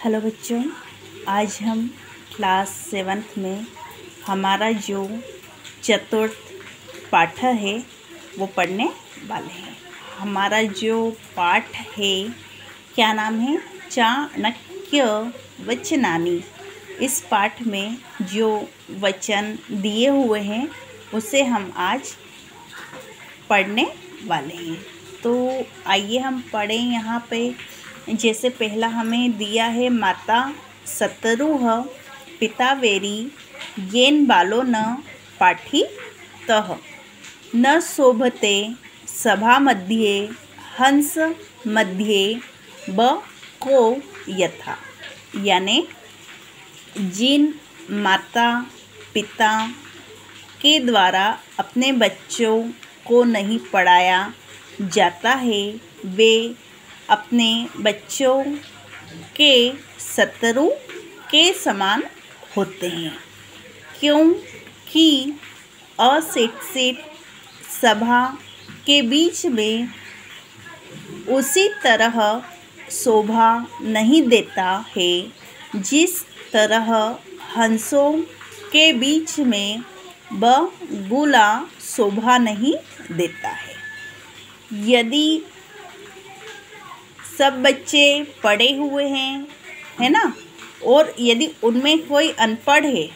Hello बच्चों, आज हम क्लास 7th में हमारा जो चतुर्थ पाठ है वो पढ़ने वाले हैं। हमारा जो पाठ है क्या नाम है? चाणक्य वचनानि। इस पाठ में जो वचन दिए हुए हैं उसे हम आज पढ़ने वाले हैं। तो आइए हम पढ़ें यहाँ पे। जैसे पहला हमें दिया है, माता सतरुः पिता वेरी येन बालो न पाठितः न शोभते सभा मध्ये हंस मध्ये बको यथा। यानी जिन माता पिता के द्वारा अपने बच्चों को नहीं पढ़ाया जाता है वे अपने बच्चों के शत्रु के समान होते हैं, क्योंकि अशिक्षित सभा के बीच में उसी तरह शोभा नहीं देता है जिस तरह हंसों के बीच में बगुला शोभा नहीं देता है। यदि सब बच्चे पढ़े हुए हैं, है ना, और यदि उनमें कोई अनपढ़ है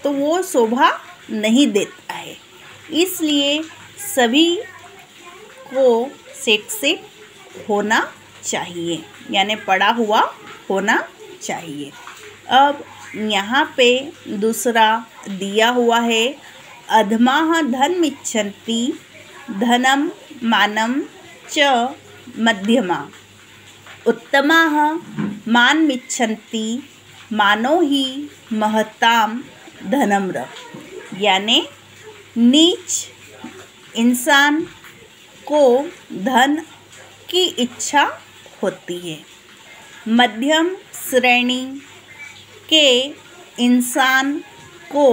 तो वो शोभा नहीं देता है। इसलिए सभी को शिक्षित होना चाहिए, यानी पढ़ा हुआ होना चाहिए। अब यहाँ पे दूसरा दिया हुआ है, अधमाः धनमिच्छन्ति धनं मानं च मध्यमा उत्तमाः मानमिच्छन्ति मानो ही महतां धनम्र। यानी नीच इंसान को धन की इच्छा होती है, मध्यम श्रेणी के इंसान को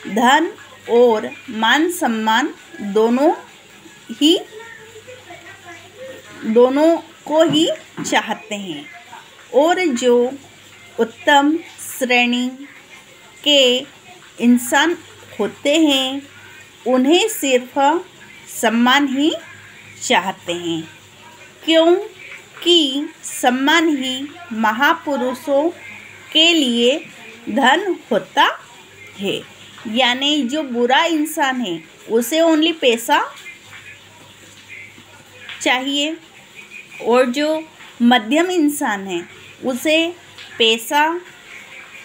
धन और मान सम्मान दोनों को ही चाहते हैं, और जो उत्तम श्रेणी के इंसान होते हैं उन्हें सिर्फ सम्मान ही चाहते हैं, क्योंकि सम्मान ही महापुरुषों के लिए धन होता है। यानी जो बुरा इंसान है उसे ओनली पैसा चाहिए, और जो मध्यम इंसान है उसे पैसा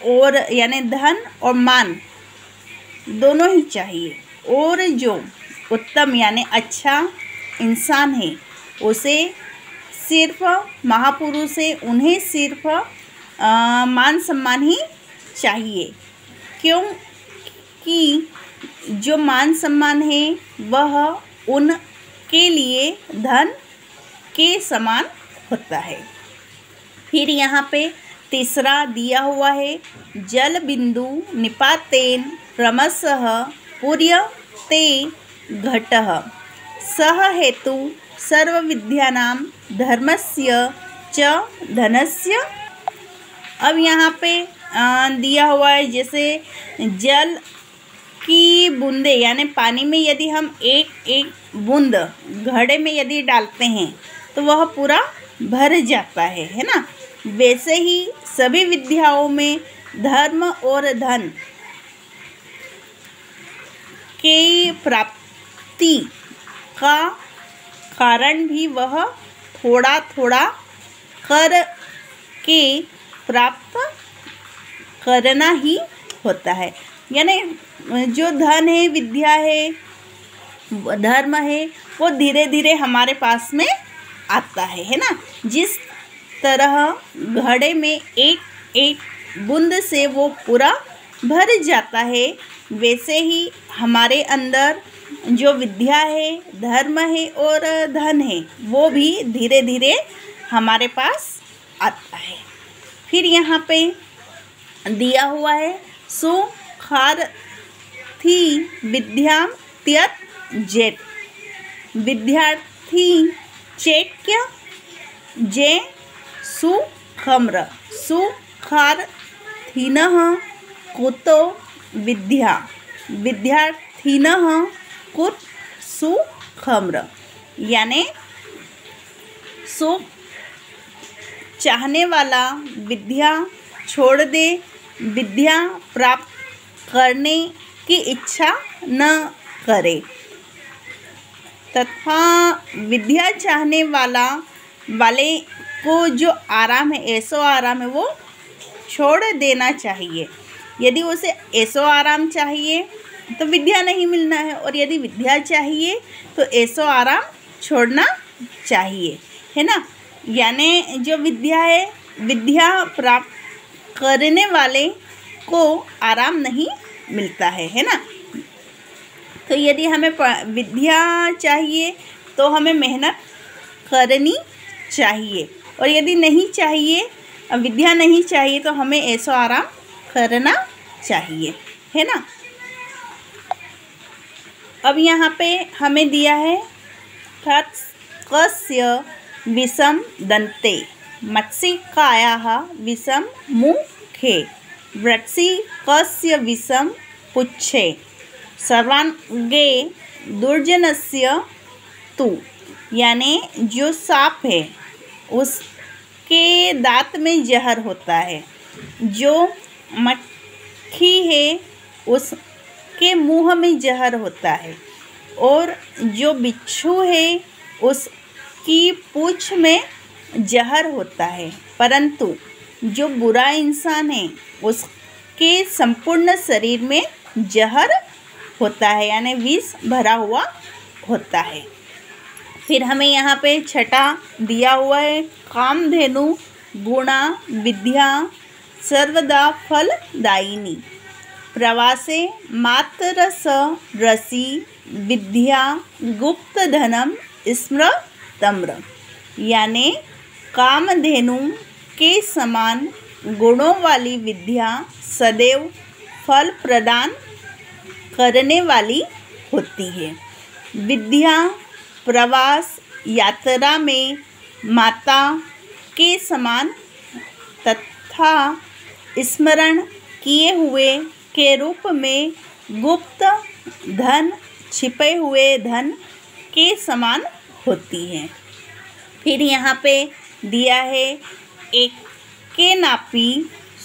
और यानी धन और मान दोनों ही चाहिए, और जो उत्तम यानी अच्छा इंसान है उसे सिर्फ महापुरुष है उन्हें सिर्फ मान सम्मान ही चाहिए, क्योंकि जो मान सम्मान है वह उनके लिए धन के समान होता है। फिर यहाँ पे तीसरा दिया हुआ है, जल बिंदु निपातेन क्रमशः पूर्यते घटः सह हेतु सर्व विद्यानां धर्मस्य च धनस्य। अब यहाँ पे दिया हुआ है, जैसे जल की बूंदे यानी पानी में यदि हम एक एक बूंद घड़े में यदि डालते हैं तो वह पूरा भर जाता है ना। वैसे ही सभी विद्याओं में धर्म और धन की प्राप्ति का कारण भी वह थोड़ा थोड़ा कर के प्राप्त करना ही होता है। यानी जो धन है, विद्या है, धर्म है, वो धीरे धीरे हमारे पास में आता है ना। जिस तरह घड़े में एक एक बूंद से वो पूरा भर जाता है, वैसे ही हमारे अंदर जो विद्या है, धर्म है और धन है वो भी धीरे धीरे हमारे पास आता है। फिर यहाँ पे दिया हुआ है, सुखार्थी विद्यां त्यजेत्। विद्यार्थी चैक्य जे सुखम्र सुखार्थिनः कुतो विद्या विद्यार्थिनः कुत सुखम्र, यानी सुख चाहने वाला विद्या छोड़ दे, विद्या प्राप्त करने की इच्छा न करे, तथा विद्या चाहने वाले को जो आराम है, ऐसो आराम है, वो छोड़ देना चाहिए। यदि उसे ऐसो आराम चाहिए तो विद्या नहीं मिलना है, और यदि विद्या चाहिए तो ऐसो आराम छोड़ना चाहिए, है ना। यानी जो विद्या है, विद्या प्राप्त करने वाले को आराम नहीं मिलता है ना। तो यदि हमें विद्या चाहिए तो हमें मेहनत करनी चाहिए, और यदि नहीं चाहिए, विद्या नहीं चाहिए, तो हमें ऐसो आराम करना चाहिए, है ना। अब यहाँ पे हमें दिया है कस्य विषम दन्ते मत्स्यिकायाः विषम मुखे वृत्सि कस्य विषम पुच्छे सर्वांगे दुर्जनस्य तु, यानी जो सांप है उसके दांत में जहर होता है, जो मक्खी है उसके मुंह में जहर होता है, और जो बिच्छू है उसकी पूंछ में जहर होता है, परंतु जो बुरा इंसान है उसके संपूर्ण शरीर में जहर होता है, यानी विष भरा हुआ होता है। फिर हमें यहाँ पे छठा दिया हुआ है कामधेनु गुणा विद्या सर्वदा फलदायिनी प्रवासे मात्र स रसी विद्या गुप्त धनम स्मृतम्र, यानी कामधेनु के समान गुणों वाली विद्या सदैव फल प्रदान करने वाली होती है। विद्या प्रवास यात्रा में माता के समान तथा स्मरण किए हुए के रूप में गुप्त धन छिपे हुए धन के समान होती है। फिर यहाँ पे दिया है एक के नापी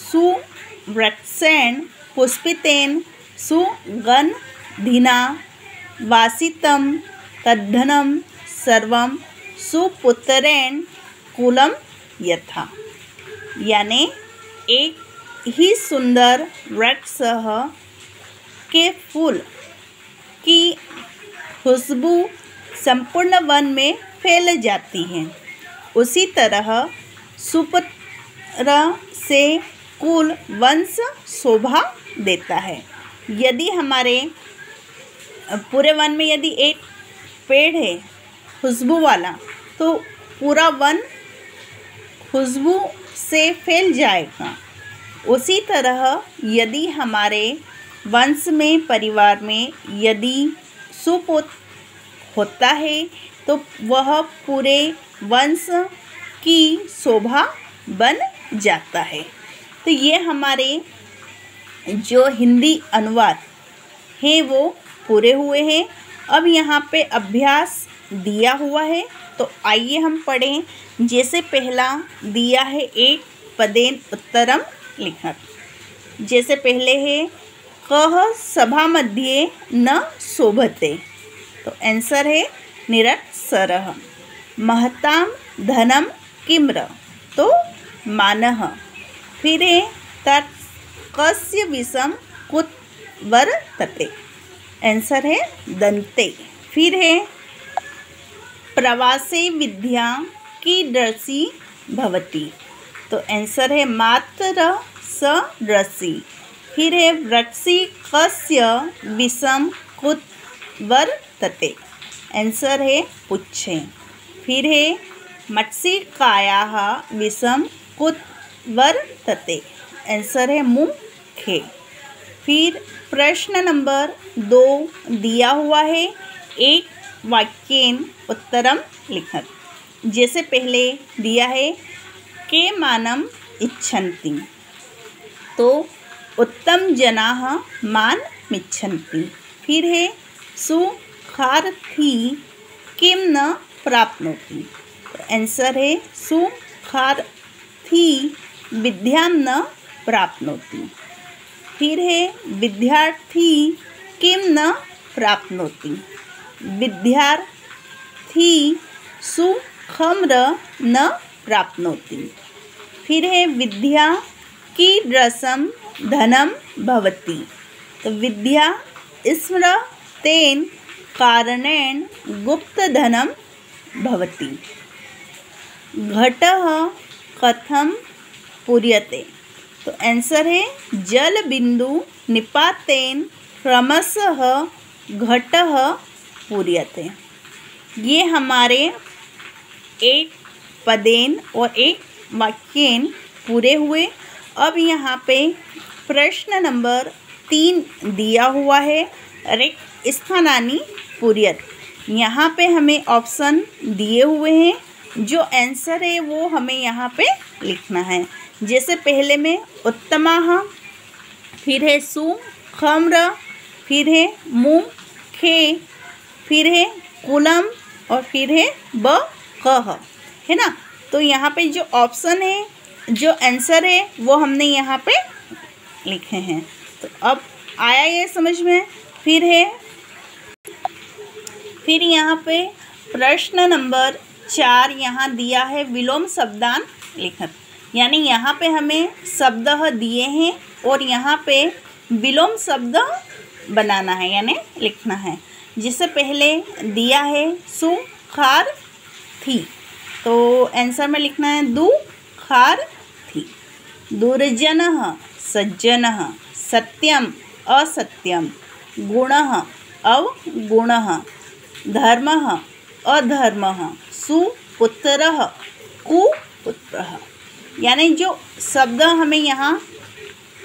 सुवृक्षेण पुष्पितेन सुगंधिना वासितम तद्धनम सर्वम सुपुत्रेण कुलम यथा, यानी एक ही सुंदर वृक्ष के फूल की खुशबू संपूर्ण वन में फैल जाती है, उसी तरह सुपुत्र से कुल वंश शोभा देता है। यदि हमारे पूरे वन में यदि एक पेड़ है खुशबू वाला, तो पूरा वन खुशबू से फैल जाएगा। उसी तरह यदि हमारे वंश में, परिवार में यदि सुपुत्र होता है तो वह पूरे वंश की शोभा बन जाता है। तो ये हमारे जो हिंदी अनुवाद हैं वो पूरे हुए हैं। अब यहाँ पे अभ्यास दिया हुआ है, तो आइए हम पढ़ें। जैसे पहला दिया है एक पदेन उत्तरम लिखत, जैसे पहले है कह सभा मध्ये न शोभते, तो आंसर है निरत्सरः। महताम धनम किम्र, तो मानः। फिर है तत् कस्य विषम कुत वर्तते, आंसर है दन्ते। फिर है प्रवासे विद्या कीदृशी भवति, तो आंसर है मात्र स रसी। फिर है वृक्षि कस्य विषम कुत वर्तते, आंसर है पुच्छे। फिर है मत्स्यिकायाः विषम कुत वर्तते, आंसर है मुखे। फिर प्रश्न नंबर 2 दिया हुआ है एक वाक्येन उत्तरम लिखत, जैसे पहले दिया है के मानम इच्छन्ति। तो उत्तम जनाः मानमिच्छन्ति। फिर है सुखार्थी किं न प्राप्नोति। तो आंसर है सुखार्थी विद्यां न प्राप्नोति। फिर है विद्यार्थी किं न प्राप्नोति। विद्यार्थी सुखं न प्राप्नोति। फिर है विद्या कीदृशं धनं भवति। तो विद्या स्मृतेन कारणेन गुप्तधनं भवति। घटः कथं पूर्यते। तो आंसर है जल बिंदु निपातेन क्रमशः घटः पूर्यते। ये हमारे एक पदेन और एक वाक्येन पूरे हुए। अब यहाँ पे प्रश्न नंबर 3 दिया हुआ है, रिक्त स्थानानि पूर्यत। यहाँ पे हमें ऑप्शन दिए हुए हैं, जो आंसर है वो हमें यहाँ पे लिखना है। जैसे पहले में उत्तमाः, फिर है सुखम्र, फिर है मुखे, फिर है कुलम और फिर है बकः, है ना। तो यहाँ पे जो ऑप्शन है, जो आंसर है वो हमने यहाँ पे लिखे हैं। तो अब आया ये समझ में। फिर यहाँ पे प्रश्न नंबर 4 यहाँ दिया है विलोम शब्दान लिखत। यानी यहाँ पे हमें शब्द दिए हैं और यहाँ पे विलोम शब्द बनाना है यानी लिखना है। जिससे पहले दिया है सुखार्थी, तो आंसर में लिखना है दुखार्थी। दुर्जनः सज्जनः, सत्यम असत्यम, गुणः अवगुणः, धर्मः अधर्मः, सुपुत्रः कुपुत्रः। यानी जो शब्द हमें यहाँ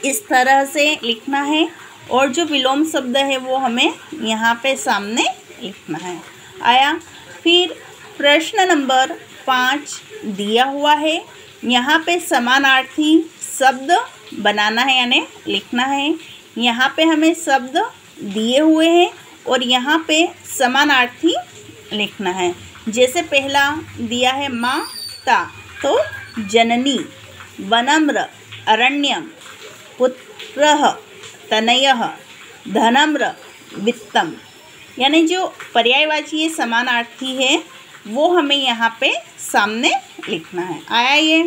इस तरह से लिखना है और जो विलोम शब्द है वो हमें यहाँ पे सामने लिखना है। आया। फिर प्रश्न नंबर 5 दिया हुआ है। यहाँ पे समानार्थी शब्द बनाना है यानी लिखना है। यहाँ पे हमें शब्द दिए हुए हैं और यहाँ पे समानार्थी लिखना है। जैसे पहला दिया है माता, तो जननी, वनम्र अरण्यम, पुत्रः तनयः, धनम्र वित्तम। यानी जो पर्यायवाची समानार्थी है वो हमें यहाँ पे सामने लिखना है। आया ये।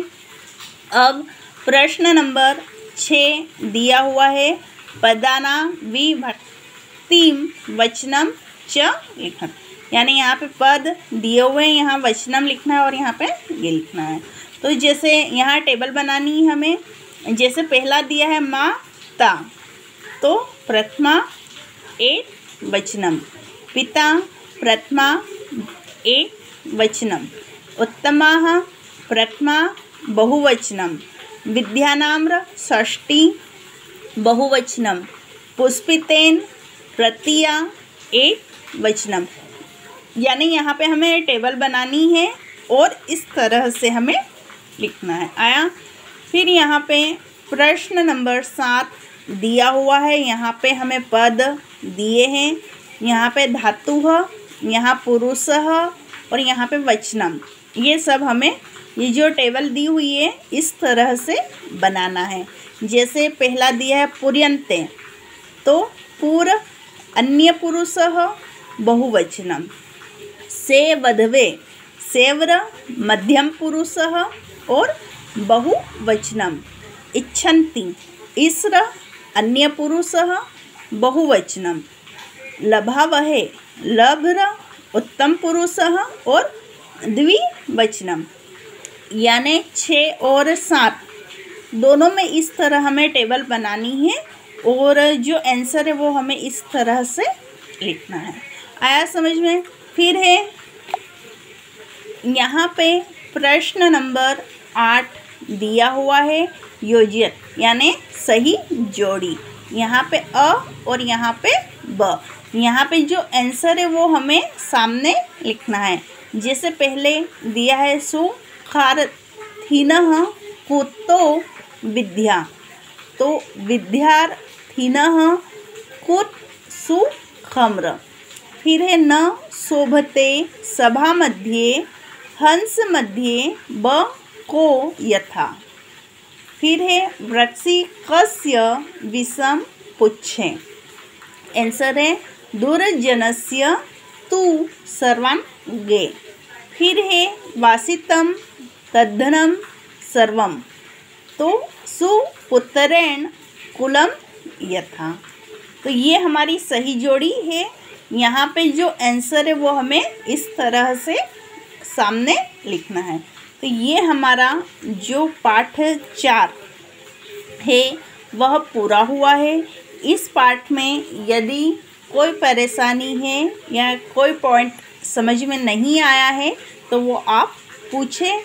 अब प्रश्न नंबर 6 दिया हुआ है पदाना विभक्तिम वचनम च लिखत। यानी यहाँ पे पद दिए हुए हैं, यहाँ वचनम लिखना है और यहाँ पे ये लिखना है। तो जैसे यहाँ टेबल बनानी है हमें। जैसे पहला दिया है माता, तो प्रथमा एक वचनम, पिता प्रथमा एक वचनम, उत्तमाः प्रथमा बहुवचनम, विद्यानाम्र षष्ठी बहुवचनम, पुष्पितेन तृतीया एक वचनम। यानी यहाँ पे हमें टेबल बनानी है और इस तरह से हमें लिखना है। आया। फिर यहाँ पे प्रश्न नंबर 7 दिया हुआ है। यहाँ पे हमें पद दिए हैं। यहाँ पे धातुः, यहाँ पुरुषः और यहाँ पे वचनम। ये सब हमें ये जो टेबल दी हुई है इस तरह से बनाना है। जैसे पहला दिया है पुर्यन्ते, तो पुर अन्य पुरुषः बहुवचनम, सेवधवे सेव्र मध्यम पुरुषः और बहुवचनम, इच्छन्ति इस्र अन्य पुरुषः बहुवचनम, लभावहे लभ्र उत्तम पुरुषः और द्विवचनम। यानी 6 और 7 दोनों में इस तरह हमें टेबल बनानी है और जो आंसर है वो हमें इस तरह से लिखना है। आया समझ में। फिर है यहाँ पे प्रश्न नंबर 8 दिया हुआ है योजित, यानी सही जोड़ी। यहाँ पे अ और यहाँ पे ब। यहाँ पे जो आंसर है वो हमें सामने लिखना है। जैसे पहले दिया है सुखार्थिनः, कुतो विद्या, तो विद्यार्थिनः कुत्सु खम्र। फिर है न शोभते सभा मध्ये हंस मध्ये ब को यथा। फिर है वृक्षि कस्य विषम पुच्छे। आंसर है दुर्जनस्य तु सर्वान् गे। फिर है वासितम तद्धनम सर्वम, तो सुपुत्रेण कुलम यथा। तो ये हमारी सही जोड़ी है। यहाँ पे जो आंसर है वो हमें इस तरह से सामने लिखना है। तो ये हमारा जो पाठ 4 है वह पूरा हुआ है। इस पाठ में यदि कोई परेशानी है या कोई पॉइंट समझ में नहीं आया है तो वो आप पूछें।